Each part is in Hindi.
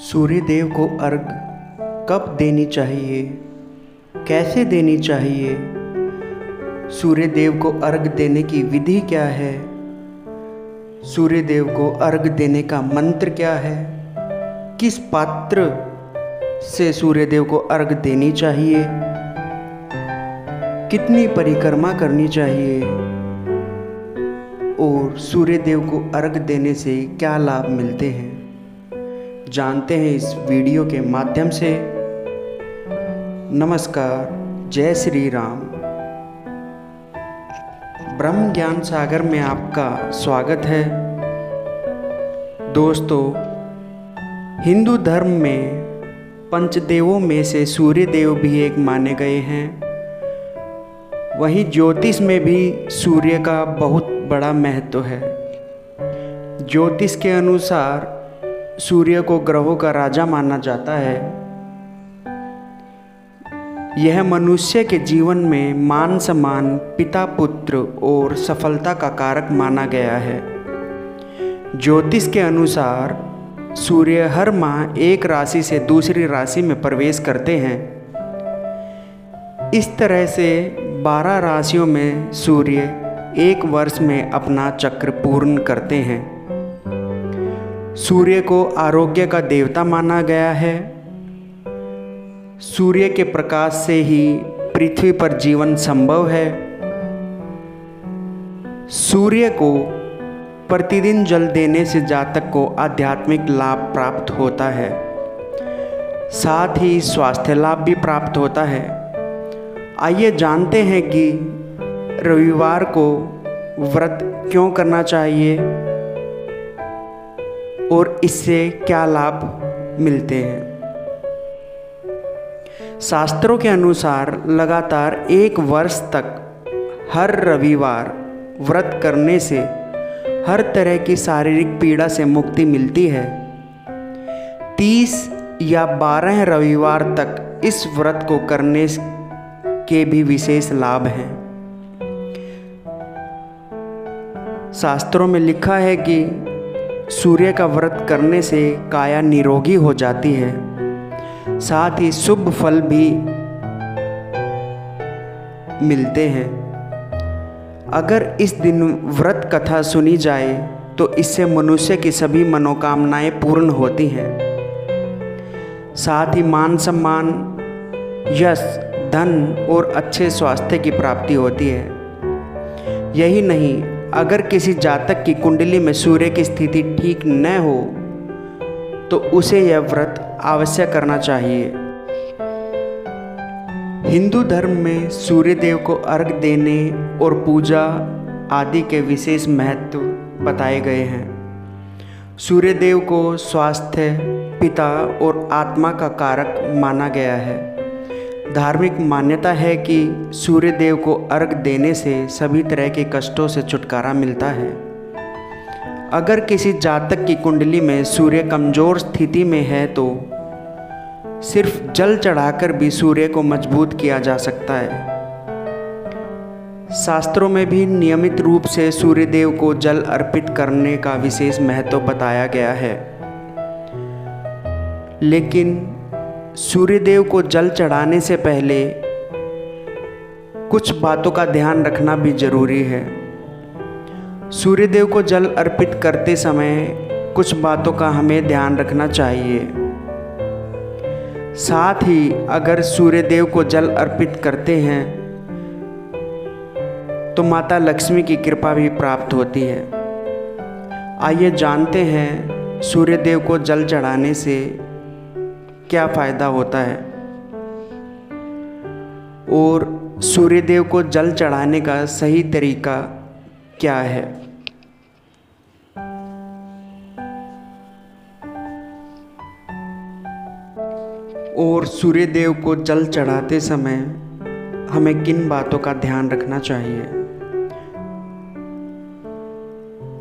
सूर्य देव को अर्घ कब देनी चाहिए, कैसे देनी चाहिए? सूर्य देव को अर्घ देने की विधि क्या है? सूर्य देव को अर्घ देने का मंत्र क्या है? किस पात्र से सूर्य देव को अर्घ देनी चाहिए? कितनी परिक्रमा करनी चाहिए? और सूर्य देव को अर्घ देने से क्या लाभ मिलते हैं, जानते हैं इस वीडियो के माध्यम से। नमस्कार, जय श्री राम। ब्रह्म ज्ञान सागर में आपका स्वागत है। दोस्तों, हिंदू धर्म में पंचदेवों में से सूर्य देव भी एक माने गए हैं। वहीं ज्योतिष में भी सूर्य का बहुत बड़ा महत्व है। ज्योतिष के अनुसार सूर्य को ग्रहों का राजा माना जाता है। यह मनुष्य के जीवन में मान सम्मान, पिता पुत्र और सफलता का कारक माना गया है। ज्योतिष के अनुसार सूर्य हर माह एक राशि से दूसरी राशि में प्रवेश करते हैं। इस तरह से 12 राशियों में सूर्य एक वर्ष में अपना चक्र पूर्ण करते हैं। सूर्य को आरोग्य का देवता माना गया है। सूर्य के प्रकाश से ही पृथ्वी पर जीवन संभव है। सूर्य को प्रतिदिन जल देने से जातक को आध्यात्मिक लाभ प्राप्त होता है, साथ ही स्वास्थ्य लाभ भी प्राप्त होता है। आइए जानते हैं कि रविवार को व्रत क्यों करना चाहिए और इससे क्या लाभ मिलते हैं। शास्त्रों के अनुसार लगातार एक वर्ष तक हर रविवार व्रत करने से हर तरह की शारीरिक पीड़ा से मुक्ति मिलती है। 30 या 12 रविवार तक इस व्रत को करने के भी विशेष लाभ हैं। शास्त्रों में लिखा है कि सूर्य का व्रत करने से काया निरोगी हो जाती है, साथ ही शुभ फल भी मिलते हैं। अगर इस दिन व्रत कथा सुनी जाए तो इससे मनुष्य की सभी मनोकामनाएं पूर्ण होती हैं। साथ ही मान सम्मान, यश, धन और अच्छे स्वास्थ्य की प्राप्ति होती है। यही नहीं, अगर किसी जातक की कुंडली में सूर्य की स्थिति ठीक न हो तो उसे यह व्रत अवश्य करना चाहिए। हिंदू धर्म में सूर्य देव को अर्घ देने और पूजा आदि के विशेष महत्व बताए गए हैं। सूर्य देव को स्वास्थ्य, पिता और आत्मा का कारक माना गया है। धार्मिक मान्यता है कि सूर्य देव को अर्घ देने से सभी तरह के कष्टों से छुटकारा मिलता है। अगर किसी जातक की कुंडली में सूर्य कमजोर स्थिति में है तो सिर्फ जल चढ़ाकर भी सूर्य को मजबूत किया जा सकता है। शास्त्रों में भी नियमित रूप से सूर्य देव को जल अर्पित करने का विशेष महत्व बताया गया है। लेकिन सूर्य देव को जल चढ़ाने से पहले कुछ बातों का ध्यान रखना भी जरूरी है। सूर्य देव को जल अर्पित करते समय कुछ बातों का हमें ध्यान रखना चाहिए। साथ ही अगर सूर्य देव को जल अर्पित करते हैं तो माता लक्ष्मी की कृपा भी प्राप्त होती है। आइए जानते हैं सूर्य देव को जल चढ़ाने से क्या फायदा होता है और सूर्य देव को जल चढ़ाने का सही तरीका क्या है। और सूर्य देव को जल चढ़ाते समय हमें किन बातों का ध्यान रखना चाहिए।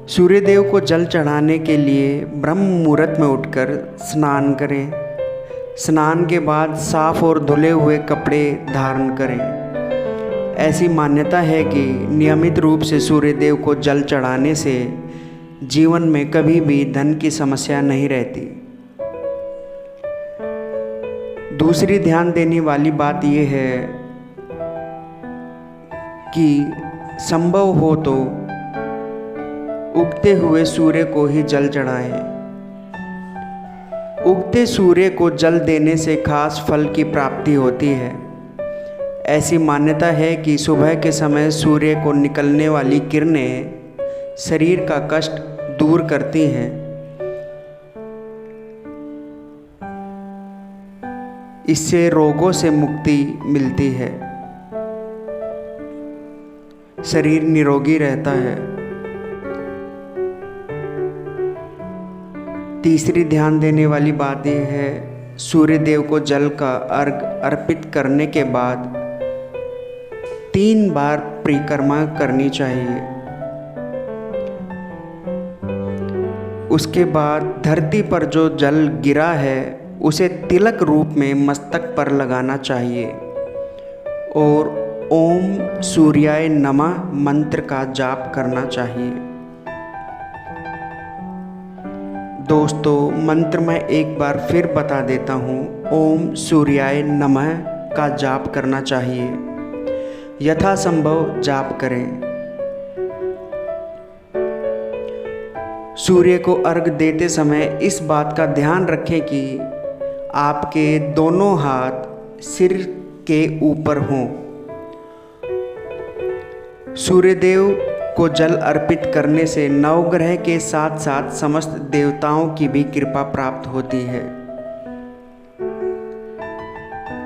सूर्य देव को जल चढ़ाने के लिए ब्रह्म मुहूर्त में उठकर स्नान करें। स्नान के बाद साफ और धुले हुए कपड़े धारण करें। ऐसी मान्यता है कि नियमित रूप से सूर्य देव को जल चढ़ाने से जीवन में कभी भी धन की समस्या नहीं रहती। दूसरी ध्यान देने वाली बात यह है कि संभव हो तो उगते हुए सूर्य को ही जल चढ़ाएं। उगते सूर्य को जल देने से खास फल की प्राप्ति होती है। ऐसी मान्यता है कि सुबह के समय सूर्य को निकलने वाली किरणें शरीर का कष्ट दूर करती हैं। इससे रोगों से मुक्ति मिलती है, शरीर निरोगी रहता है। तीसरी ध्यान देने वाली बात यह है, सूर्य देव को जल का अर्घ अर्पित करने के बाद 3 बार परिक्रमा करनी चाहिए। उसके बाद धरती पर जो जल गिरा है उसे तिलक रूप में मस्तक पर लगाना चाहिए और ओम सूर्याय नमः मंत्र का जाप करना चाहिए। दोस्तों, मंत्र मैं एक बार फिर बता देता हूँ। ओम सूर्याय नमः का जाप करना चाहिए। यथासंभव जाप करें। सूर्य को अर्घ देते समय इस बात का ध्यान रखें कि आपके दोनों हाथ सिर के ऊपर हों। सूर्यदेव को जल अर्पित करने से नवग्रह के साथ साथ समस्त देवताओं की भी कृपा प्राप्त होती है।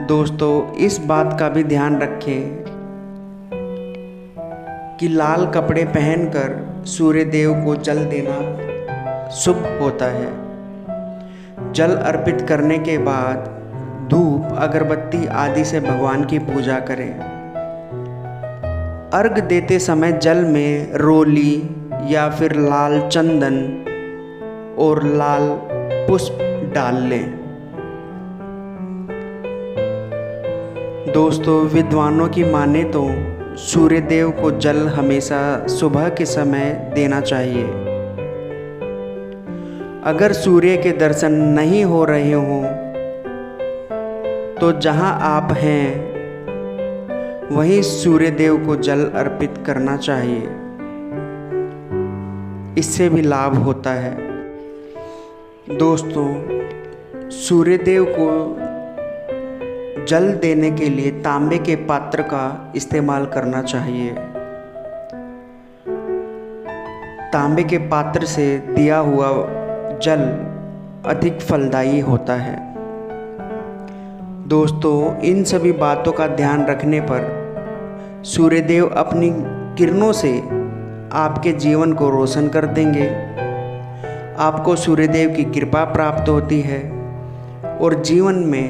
दोस्तों, इस बात का भी ध्यान रखें कि लाल कपड़े पहनकर सूर्यदेव को जल देना शुभ होता है। जल अर्पित करने के बाद धूप, अगरबत्ती आदि से भगवान की पूजा करें। अर्घ देते समय जल में रोली या फिर लाल चंदन और लाल पुष्प डाल लें। दोस्तों, विद्वानों की माने तो सूर्यदेव को जल हमेशा सुबह के समय देना चाहिए। अगर सूर्य के दर्शन नहीं हो रहे हों तो जहां आप हैं वहीं सूर्यदेव को जल अर्पित करना चाहिए। इससे भी लाभ होता है। दोस्तों, सूर्यदेव को जल देने के लिए तांबे के पात्र का इस्तेमाल करना चाहिए। तांबे के पात्र से दिया हुआ जल अधिक फलदायी होता है। दोस्तों, इन सभी बातों का ध्यान रखने पर सूर्यदेव अपनी किरणों से आपके जीवन को रोशन कर देंगे। आपको सूर्यदेव की कृपा प्राप्त होती है और जीवन में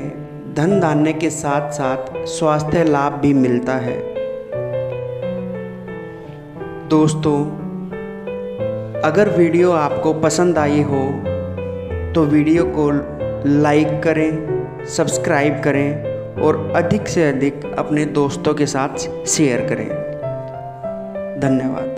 धन धान्य के साथ साथ स्वास्थ्य लाभ भी मिलता है। दोस्तों, अगर वीडियो आपको पसंद आई हो तो वीडियो को लाइक करें, सब्सक्राइब करें और अधिक से अधिक अपने दोस्तों के साथ शेयर करें। धन्यवाद।